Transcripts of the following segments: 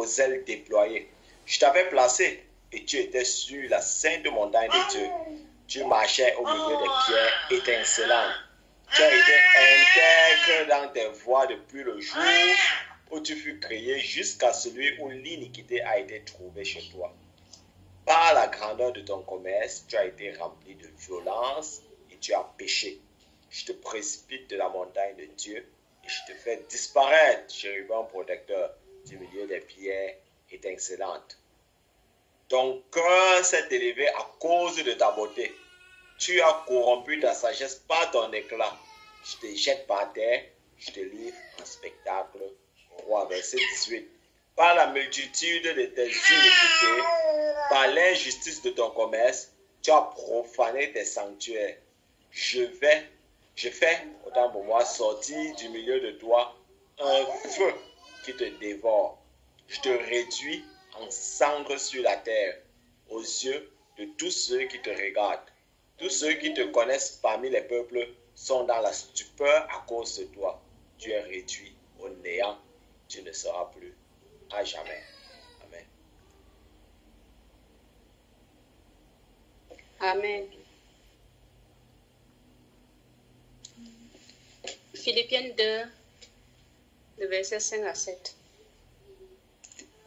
aux ailes déployées. Je t'avais placé et tu étais sur la sainte montagne de Dieu. Tu marchais au milieu des pierres étincelantes. Tu as été intègre dans tes voies depuis le jour où tu fus créé jusqu'à celui où l'iniquité a été trouvée chez toi. Par la grandeur de ton commerce, tu as été rempli de violence et tu as péché. Je te précipite de la montagne de Dieu et je te fais disparaître, chérubin protecteur, du milieu des pierres étincelantes. Ton cœur s'est élevé à cause de ta beauté. Tu as corrompu ta sagesse par ton éclat. Je te jette par terre, je te livre en spectacle. Roi, verset 18. Par la multitude de tes iniquités, par l'injustice de ton commerce, tu as profané tes sanctuaires. Je fais, autant pour moi, sortir du milieu de toi un feu qui te dévore. Je te réduis en cendres sur la terre, aux yeux de tous ceux qui te regardent. Tous ceux qui te connaissent parmi les peuples sont dans la stupeur à cause de toi. Tu es réduit au néant. Tu ne seras plus à jamais. Amen. Amen. Philippiens 2, le verset 5 à 7.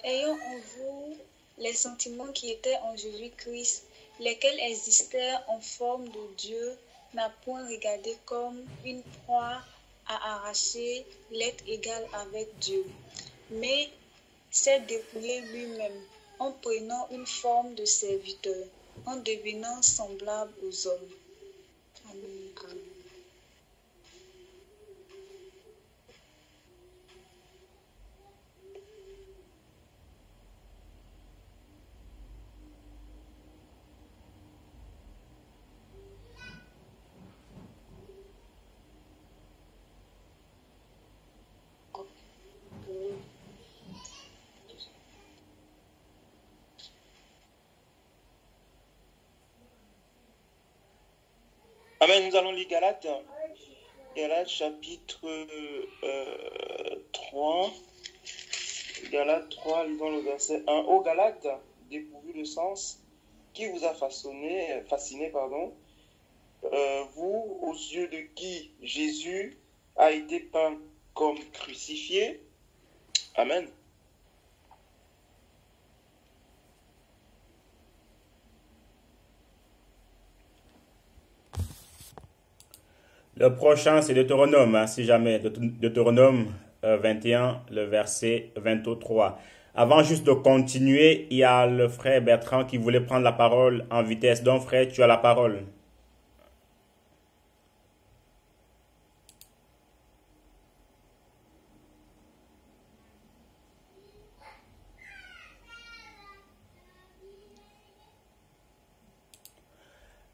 Ayons en vous les sentiments qui étaient en Jésus-Christ, lesquels existèrent en forme de Dieu, n'a point regardé comme une proie à arracher l'être égal avec Dieu, mais s'est dépouillé lui-même en prenant une forme de serviteur, en devenant semblable aux hommes. Amen. Amen. Amen. Nous allons lire Galates. Galates chapitre 3. Galates 3, lisons le verset 1. Ô Galates, dépourvu de sens, qui vous a fasciné, vous, aux yeux de qui Jésus a été peint comme crucifié. Amen. Le prochain, c'est Deutéronome, si jamais. Deutéronome 21, le verset 23. Avant juste de continuer, il y a le frère Bertrand qui voulait prendre la parole en vitesse. Donc, frère, tu as la parole.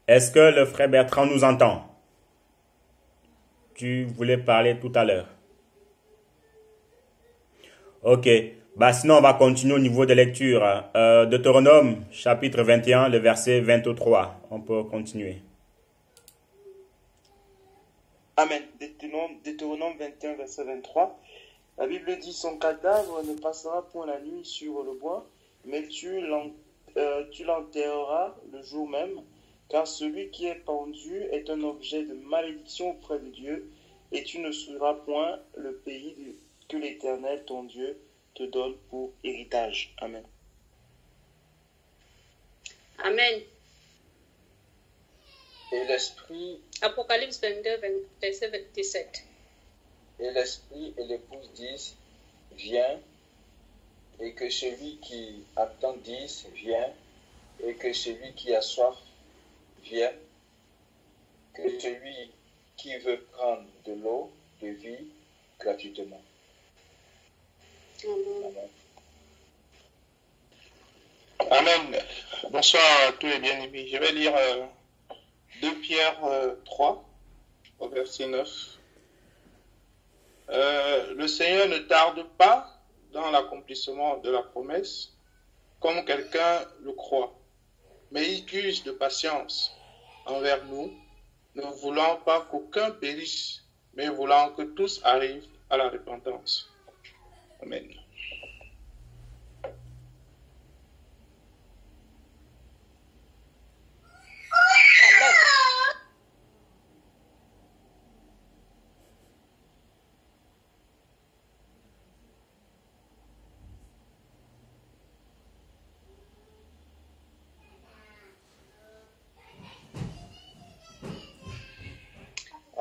Est-ce que le frère Bertrand nous entend? Tu voulais parler tout à l'heure. Ok. Sinon, on va continuer au niveau de lecture. Deutéronome, chapitre 21, le verset 23. On peut continuer. Amen. Deutéronome 21, verset 23. La Bible dit, son cadavre ne passera point la nuit sur le bois, mais tu l'enterreras le jour même, car celui qui est pendu est un objet de malédiction auprès de Dieu, et tu ne souilleras point le pays que l'Éternel, ton Dieu, te donne pour héritage. Amen. Amen. Et l'esprit... Apocalypse 22, verset 17. Et l'esprit et l'épouse disent, viens, et que celui qui attend dise, viens, et que celui qui a soif, viens, que celui qui veut prendre de l'eau de vie gratuitement. Amen. Amen. Bonsoir à tous les bien-aimés. Je vais lire 2 Pierre 3, au verset 9. Le Seigneur ne tarde pas dans l'accomplissement de la promesse, comme quelqu'un le croit, mais il use de patience envers nous, ne voulant pas qu'aucun périsse, mais voulant que tous arrivent à la repentance. Amen.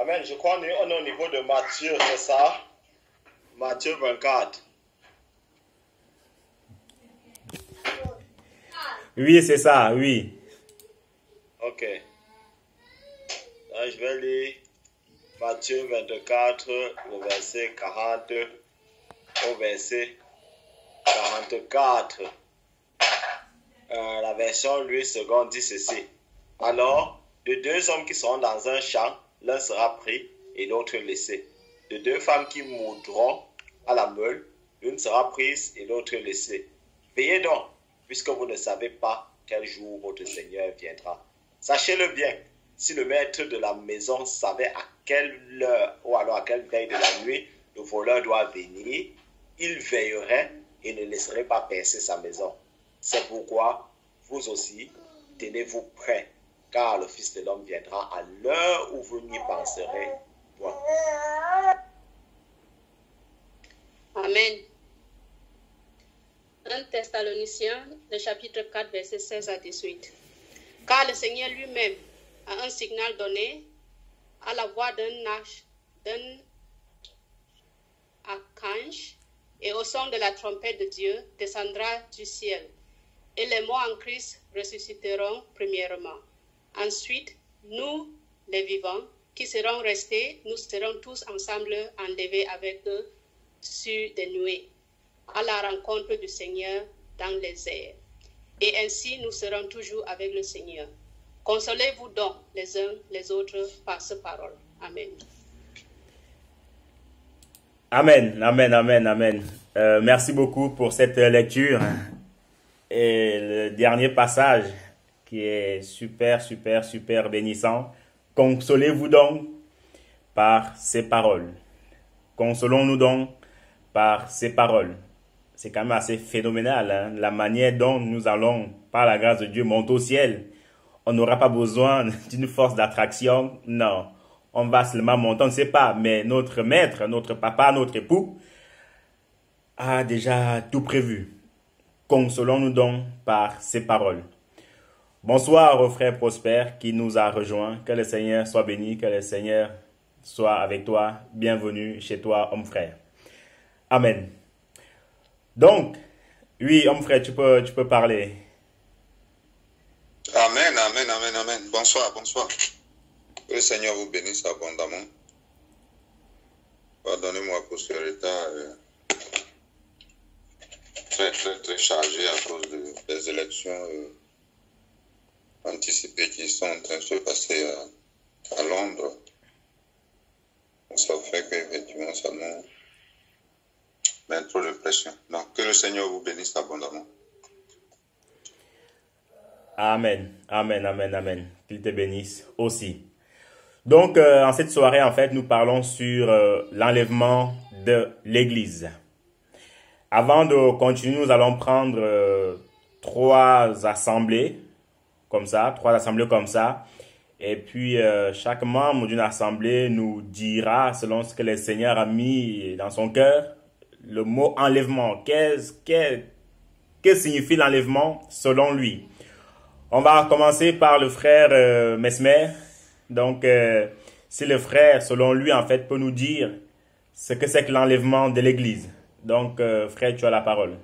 Amen. Je crois qu'on est au niveau de Matthieu, c'est ça? Matthieu 24. Oui, c'est ça, oui. Ok. Là, je vais lire Matthieu 24, le verset 40 au verset 44. La version Louis II dit ceci. Alors, de deux hommes qui seront dans un champ, l'un sera pris et l'autre laissé. De deux femmes qui moudront à la meule, l'une sera prise et l'autre laissée. Veillez donc, puisque vous ne savez pas quel jour votre Seigneur viendra. Sachez-le bien, si le maître de la maison savait à quelle heure ou alors à quelle veille de la nuit le voleur doit venir, il veillerait et ne laisserait pas percer sa maison. C'est pourquoi, vous aussi, tenez-vous prêts, car le Fils de l'homme viendra à l'heure où vous n'y penserez point. Amen. 1 Thessaloniciens, le chapitre 4, verset 16 à 18. Car le Seigneur lui-même, à un signal donné, à la voix d'un archange et au son de la trompette de Dieu, descendra du ciel. Et les morts en Christ ressusciteront premièrement. Ensuite, nous, les vivants, qui serons restés, nous serons tous ensemble enlevés avec eux sur des nuées, à la rencontre du Seigneur dans les airs. Et ainsi, nous serons toujours avec le Seigneur. Consolez-vous donc les uns les autres par ces paroles. Amen. Amen, amen, amen, amen. Merci beaucoup pour cette lecture. Et le dernier passage qui est super, super, super bénissant. Consolez-vous donc par ces paroles. Consolons-nous donc par ces paroles. C'est quand même assez phénoménal, hein? La manière dont nous allons, par la grâce de Dieu, monter au ciel. On n'aura pas besoin d'une force d'attraction. Non, on va seulement monter, on ne sait pas. Mais notre maître, notre papa, notre époux a déjà tout prévu. Consolons-nous donc par ces paroles. Bonsoir au frère Prosper qui nous a rejoints. Que le Seigneur soit béni, que le Seigneur soit avec toi. Bienvenue chez toi, homme frère. Amen. Donc, oui, homme frère, tu peux parler. Amen, amen, amen, amen. Bonsoir, bonsoir. Que le Seigneur vous bénisse abondamment. Pardonnez-moi pour ce retard très, très, très chargé à cause des élections anticipées qui sont en train de se passer à Londres. Donc, ça fait qu'effectivement, ça nous met trop de pression. Donc, que le Seigneur vous bénisse abondamment. Amen, amen, amen, amen. Qu'il te bénisse aussi. Donc, en cette soirée, en fait, nous parlons sur l'enlèvement de l'Église. Avant de continuer, nous allons prendre trois assemblées comme ça. Et puis, chaque membre d'une assemblée nous dira, selon ce que le Seigneur a mis dans son cœur, le mot enlèvement. Que signifie l'enlèvement selon lui? On va commencer par le frère Mesmer. Donc, si le frère, selon lui, en fait, peut nous dire ce que c'est que l'enlèvement de l'Église. Donc, frère, tu as la parole.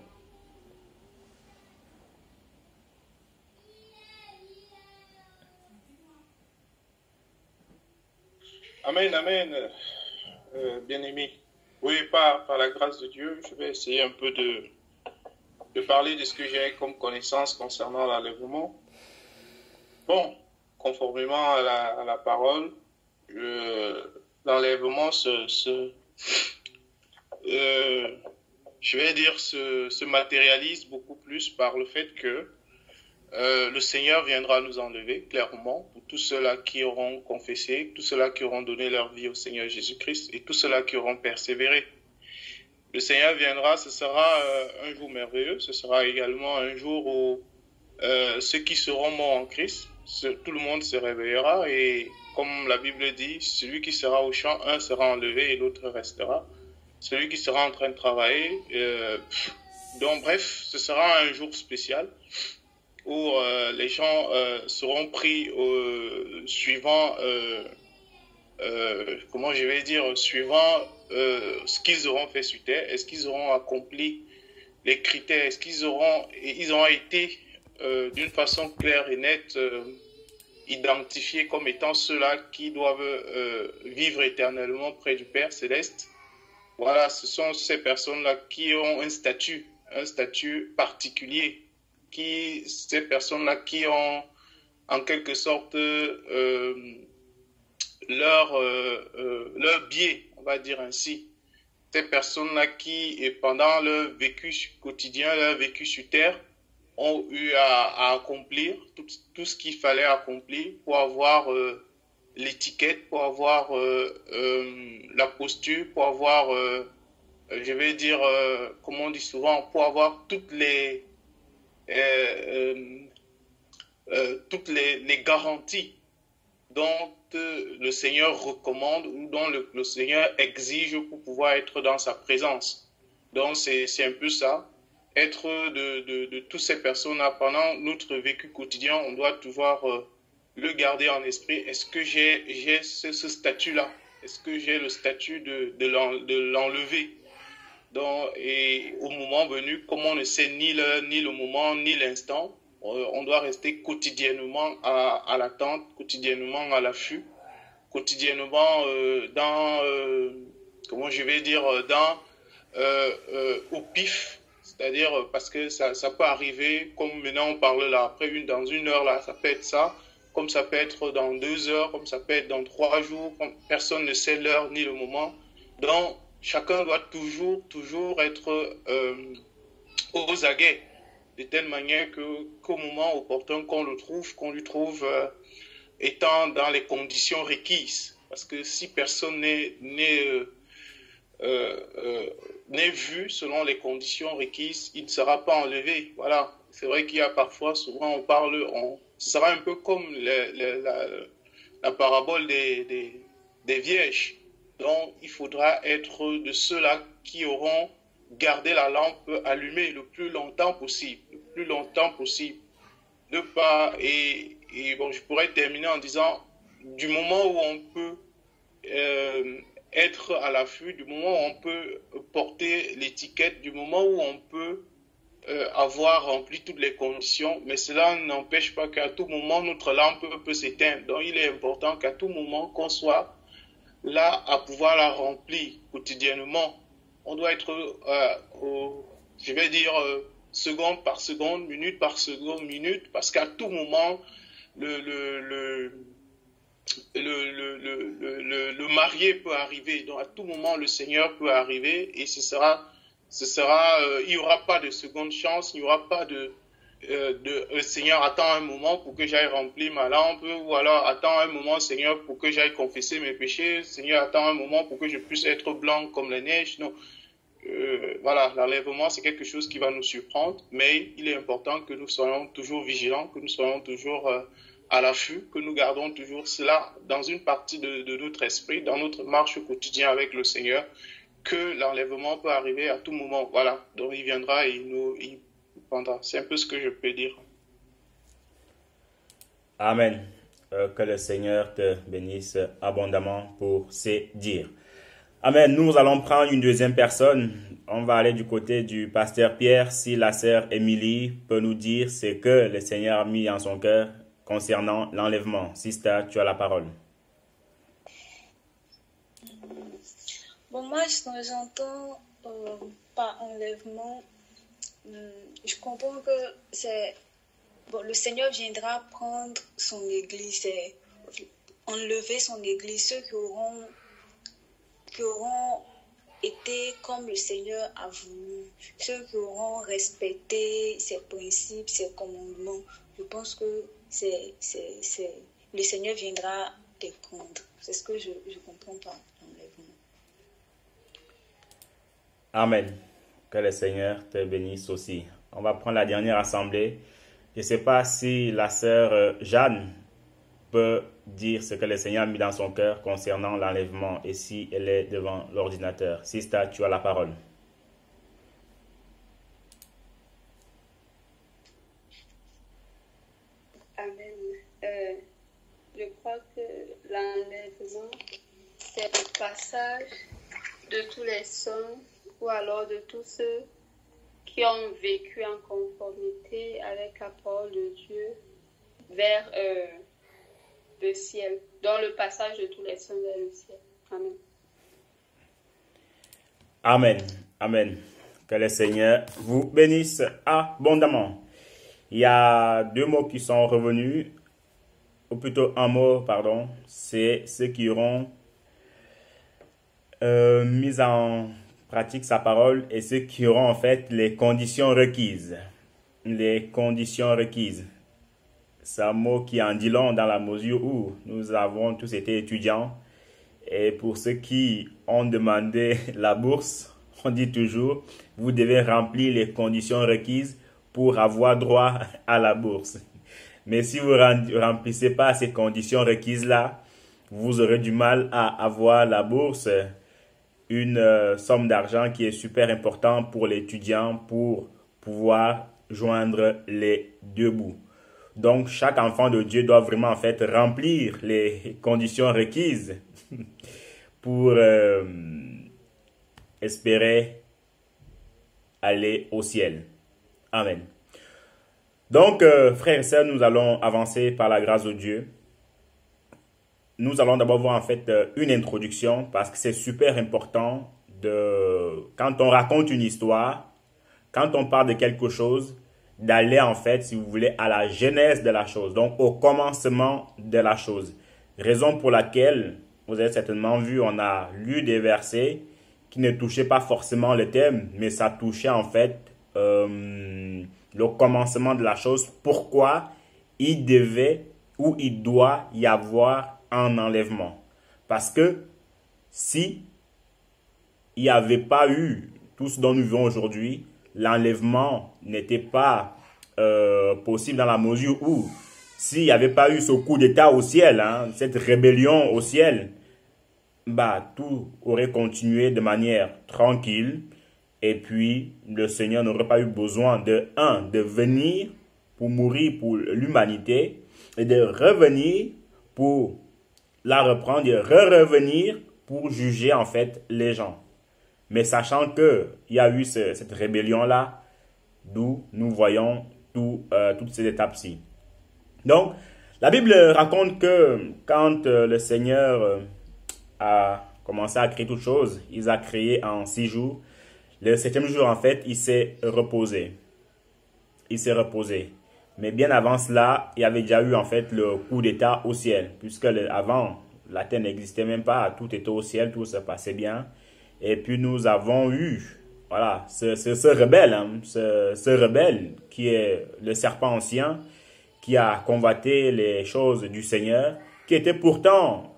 Amen, amen, bien-aimé. Oui, par la grâce de Dieu, je vais essayer un peu de parler de ce que j'ai comme connaissance concernant l'enlèvement. Bon, conformément à la parole, l'enlèvement se matérialise beaucoup plus par le fait que le Seigneur viendra nous enlever, clairement, pour tous ceux-là qui auront confessé, tous ceux-là qui auront donné leur vie au Seigneur Jésus-Christ et tous ceux-là qui auront persévéré. Le Seigneur viendra, ce sera un jour merveilleux, ce sera également un jour où ceux qui seront morts en Christ, tout le monde se réveillera et comme la Bible dit, celui qui sera au champ, un sera enlevé et l'autre restera. Celui qui sera en train de travailler, donc bref, ce sera un jour spécial où les gens seront pris suivant comment je vais dire, suivant ce qu'ils auront fait sur terre, est-ce qu'ils auront accompli les critères, est-ce qu'ils auront été d'une façon claire et nette identifiés comme étant ceux-là qui doivent vivre éternellement près du Père Céleste. Voilà, ce sont ces personnes-là qui ont un statut particulier, ces personnes-là qui ont en quelque sorte leur biais, on va dire ainsi. Ces personnes-là qui, pendant leur vécu quotidien, leur vécu sur Terre, ont eu à accomplir tout ce qu'il fallait accomplir pour avoir l'étiquette, pour avoir la posture, pour avoir, je vais dire, comme on dit souvent, pour avoir toutes les garanties dont le Seigneur recommande ou dont le Seigneur exige pour pouvoir être dans sa présence. Donc c'est un peu ça. Être de toutes ces personnes-là pendant notre vécu quotidien, on doit toujours le garder en esprit. Est-ce que j'ai ce statut-là? Est-ce que j'ai le statut de l'enlever? Donc, et au moment venu, comme on ne sait ni le moment, ni l'instant, on doit rester quotidiennement à l'attente, quotidiennement à l'affût, quotidiennement comment je vais dire, au pif. C'est-à-dire parce que ça peut arriver, comme maintenant on parle là, après dans une heure là, ça peut être ça, comme ça peut être dans 2 heures, comme ça peut être dans 3 jours, personne ne sait l'heure ni le moment. Donc chacun doit toujours être aux aguets, de telle manière qu'au moment opportun qu'on lui trouve étant dans les conditions requises. Parce que si personne n'est vu selon les conditions requises, il ne sera pas enlevé. Voilà. C'est vrai qu'il y a parfois, souvent ce sera un peu comme la parabole des vierges. Donc il faudra être de ceux-là qui auront gardé la lampe allumée le plus longtemps possible. Ne pas, et bon, je pourrais terminer en disant, du moment où on peut être à l'affût, du moment où on peut porter l'étiquette, du moment où on peut avoir rempli toutes les conditions, mais cela n'empêche pas qu'à tout moment notre lampe peut s'éteindre. Donc il est important qu'à tout moment qu'on soit là à pouvoir la remplir quotidiennement. On doit être je vais dire seconde par seconde, minute par seconde, minute, parce qu'à tout moment le marié peut arriver. Donc à tout moment le Seigneur peut arriver et il n'y aura pas de seconde chance, il n'y aura pas le Seigneur attend un moment pour que j'aille remplir ma lampe, ou alors attend un moment Seigneur pour que j'aille confesser mes péchés, Seigneur attend un moment pour que je puisse être blanc comme la neige. Non. Voilà, l'enlèvement c'est quelque chose qui va nous surprendre, mais il est important que nous soyons toujours vigilants, que nous soyons toujours à l'affût, que nous gardons toujours cela dans une partie de notre esprit, dans notre marche quotidienne avec le Seigneur, que l'enlèvement peut arriver à tout moment. Voilà, donc il viendra et il prendra. C'est un peu ce que je peux dire. Amen. Que le Seigneur te bénisse abondamment pour ces dires. Amen. Nous allons prendre une deuxième personne. On va aller du côté du pasteur Pierre. Si la sœur Émilie peut nous dire ce que le Seigneur a mis en son cœur concernant l'enlèvement. Sister, tu as la parole. Bon, moi, quand j'entends par enlèvement, je comprends que c'est... Bon, le Seigneur viendra prendre son église, enlever son église, ceux qui auront été comme le Seigneur a voulu, ceux qui auront respecté ses principes, ses commandements. Je pense que le Seigneur viendra les prendre. C'est ce que je comprends par l'enlèvement. Amen. Que le Seigneur te bénisse aussi. On va prendre la dernière assemblée. Je ne sais pas si la sœur Jeanne peut dire ce que le Seigneur a mis dans son cœur concernant l'enlèvement et si elle est devant l'ordinateur. Sister, tu as la parole. Amen. Je crois que l'enlèvement passage de tous les saints ou alors de tous ceux qui ont vécu en conformité avec la parole de Dieu vers le ciel, dans le passage de tous les saints vers le ciel. Amen. Amen. Amen. Que le Seigneur vous bénisse abondamment. Il y a deux mots qui sont revenus, ou plutôt un mot, pardon. C'est ceux qui auront mis en pratique sa parole et ceux qui auront en fait les conditions requises. Les conditions requises. C'est un mot qui en dit long dans la mesure où nous avons tous été étudiants. Et pour ceux qui ont demandé la bourse, on dit toujours, vous devez remplir les conditions requises pour avoir droit à la bourse. Mais si vous ne remplissez pas ces conditions requises-là, vous aurez du mal à avoir la bourse, une somme d'argent qui est super importante pour l'étudiant pour pouvoir joindre les deux bouts. Donc, chaque enfant de Dieu doit vraiment en fait remplir les conditions requises pour espérer aller au ciel. Amen. Donc, frères et sœurs, nous allons avancer par la grâce de Dieu. Nous allons d'abord voir en fait une introduction parce que c'est super important quand on raconte une histoire, quand on parle de quelque chose, d'aller en fait, si vous voulez, à la genèse de la chose, donc au commencement de la chose. Raison pour laquelle, vous avez certainement vu, on a lu des versets qui ne touchaient pas forcément le thème, mais ça touchait en fait le commencement de la chose. Pourquoi il devait ou il doit y avoir un enlèvement? Parce que si il n'y avait pas eu tout ce dont nous vivons aujourd'hui, l'enlèvement n'était pas possible dans la mesure où s'il n'y avait pas eu ce coup d'état au ciel, cette rébellion au ciel, tout aurait continué de manière tranquille et puis le Seigneur n'aurait pas eu besoin de venir pour mourir pour l'humanité et de revenir pour la reprendre et revenir pour juger en fait les gens. Mais sachant qu'il y a eu cette rébellion-là, d'où nous voyons toutes ces étapes-ci. Donc, la Bible raconte que quand le Seigneur a commencé à créer toutes choses, il a créé en 6 jours. Le 7e jour, en fait, il s'est reposé. Mais bien avant cela, il y avait déjà eu en fait le coup d'état au ciel. Puisque avant, la terre n'existait même pas, tout était au ciel, tout se passait bien. Et puis nous avons eu, voilà, ce rebelle, ce rebelle qui est le serpent ancien, qui a convoité les choses du Seigneur, qui était pourtant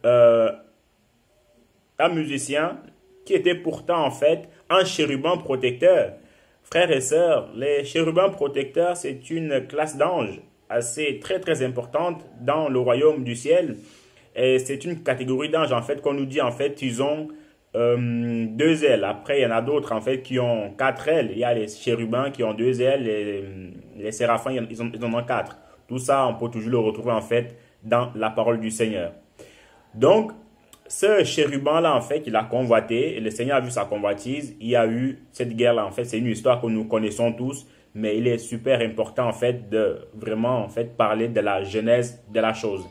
un musicien, qui était pourtant en fait un chérubin protecteur. Frères et sœurs, les chérubins protecteurs, c'est une classe d'anges assez très importante dans le royaume du ciel. Et c'est une catégorie d'anges en fait qu'on nous dit en fait ils ont 2 ailes. Après, il y en a d'autres en fait qui ont 4 ailes. Il y a les chérubins qui ont 2 ailes, les séraphins ils en ont 4. Tout ça, on peut toujours le retrouver en fait dans la parole du Seigneur. Donc, ce chérubin-là, en fait, il a convoité, et le Seigneur a vu sa convoitise. Il y a eu cette guerre-là, en fait, c'est une histoire que nous connaissons tous, mais il est super important, en fait, de vraiment, en fait, parler de la genèse de la chose.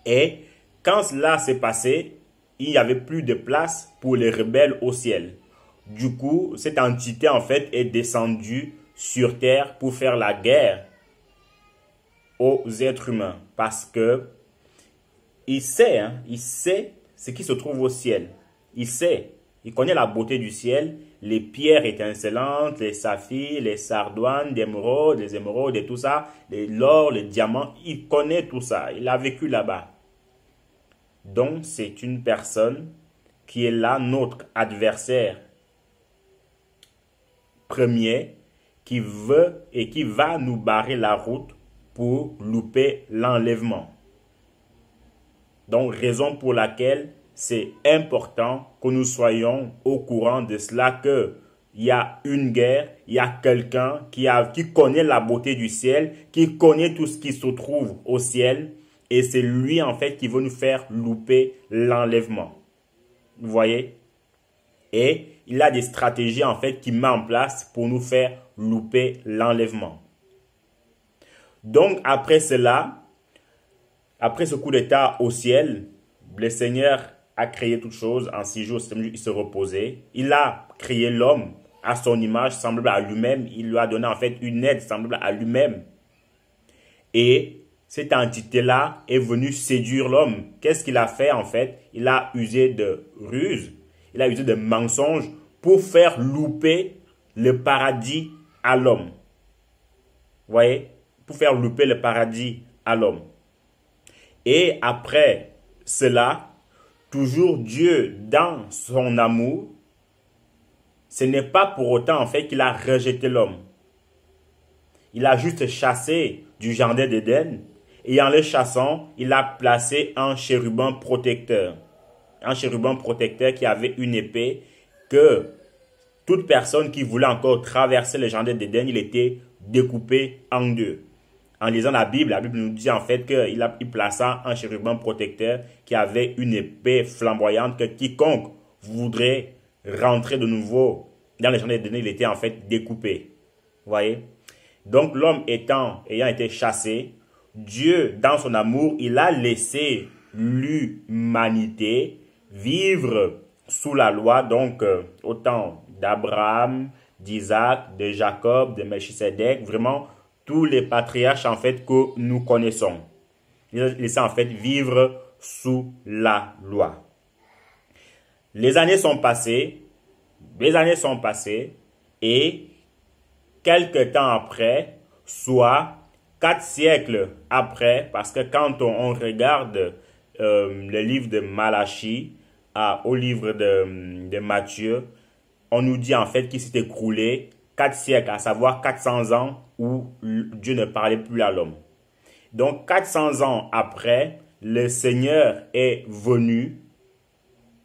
Et quand cela s'est passé, il n'y avait plus de place pour les rebelles au ciel. Du coup, cette entité, en fait, est descendue sur terre pour faire la guerre aux êtres humains. Parce que il sait ce qui se trouve au ciel. Il connaît la beauté du ciel, les pierres étincelantes, les saphirs, les sardoines, les émeraudes et tout ça, l'or, les diamants. Il connaît tout ça. Il a vécu là-bas. Donc, c'est une personne qui est là, notre adversaire premier, qui veut et qui va nous barrer la route pour louper l'enlèvement. Donc, raison pour laquelle c'est important que nous soyons au courant de cela, qu'il y a une guerre, il y a quelqu'un qui connaît la beauté du ciel, qui connaît tout ce qui se trouve au ciel, et c'est lui en fait qui veut nous faire louper l'enlèvement. Vous voyez? Et il a des stratégies en fait qu'il met en place pour nous faire louper l'enlèvement. Donc après cela, après ce coup d'état au ciel, le Seigneur a créé toutes choses en 6 jours, il se reposait. Il a créé l'homme à son image, semblable à lui-même. Il lui a donné en fait une aide semblable à lui-même. Et cette entité-là est venue séduire l'homme. Qu'est-ce qu'il a fait en fait? Il a usé de ruse, il a usé de mensonges pour faire louper le paradis à l'homme. Vous voyez? Pour faire louper le paradis à l'homme. Et après cela, toujours Dieu, dans son amour, ce n'est pas pour autant en fait qu'il a rejeté l'homme. Il a juste chassé du jardin d'Éden et en le chassant, il a placé un chérubin protecteur. Un chérubin protecteur qui avait une épée que toute personne qui voulait encore traverser le jardin d'Éden, il était découpé en deux. En lisant la Bible nous dit en fait qu'il plaça un chérubin protecteur qui avait une épée flamboyante que quiconque voudrait rentrer de nouveau dans le jardin d'Éden, il était en fait découpé. Vous voyez? Donc l'homme ayant été chassé, Dieu, dans son amour, il a laissé l'humanité vivre sous la loi, donc au temps d'Abraham, d'Isaac, de Jacob, de Melchisédek, vraiment tous les patriarches en fait que nous connaissons. Il a laissé en fait vivre sous la loi. Les années sont passées et quelque temps après, soit 4 siècles après, parce que quand on regarde le livre de Malachie au livre de Matthieu, on nous dit en fait qu'il s'est écoulé 4 siècles, à savoir 400 ans où Dieu ne parlait plus à l'homme. Donc 400 ans après, le Seigneur est venu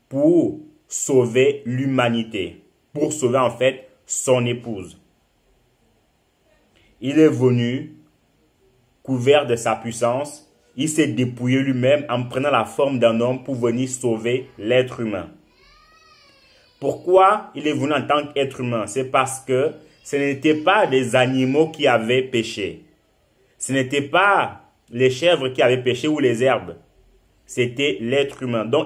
pour sauver l'humanité, pour sauver en fait son épouse. Il est venu couvert de sa puissance, il s'est dépouillé lui-même en prenant la forme d'un homme pour venir sauver l'être humain. Pourquoi il est venu en tant qu'être humain? C'est parce que ce n'étaient pas des animaux qui avaient péché. Ce n'étaient pas les chèvres qui avaient péché ou les herbes. C'était l'être humain. Donc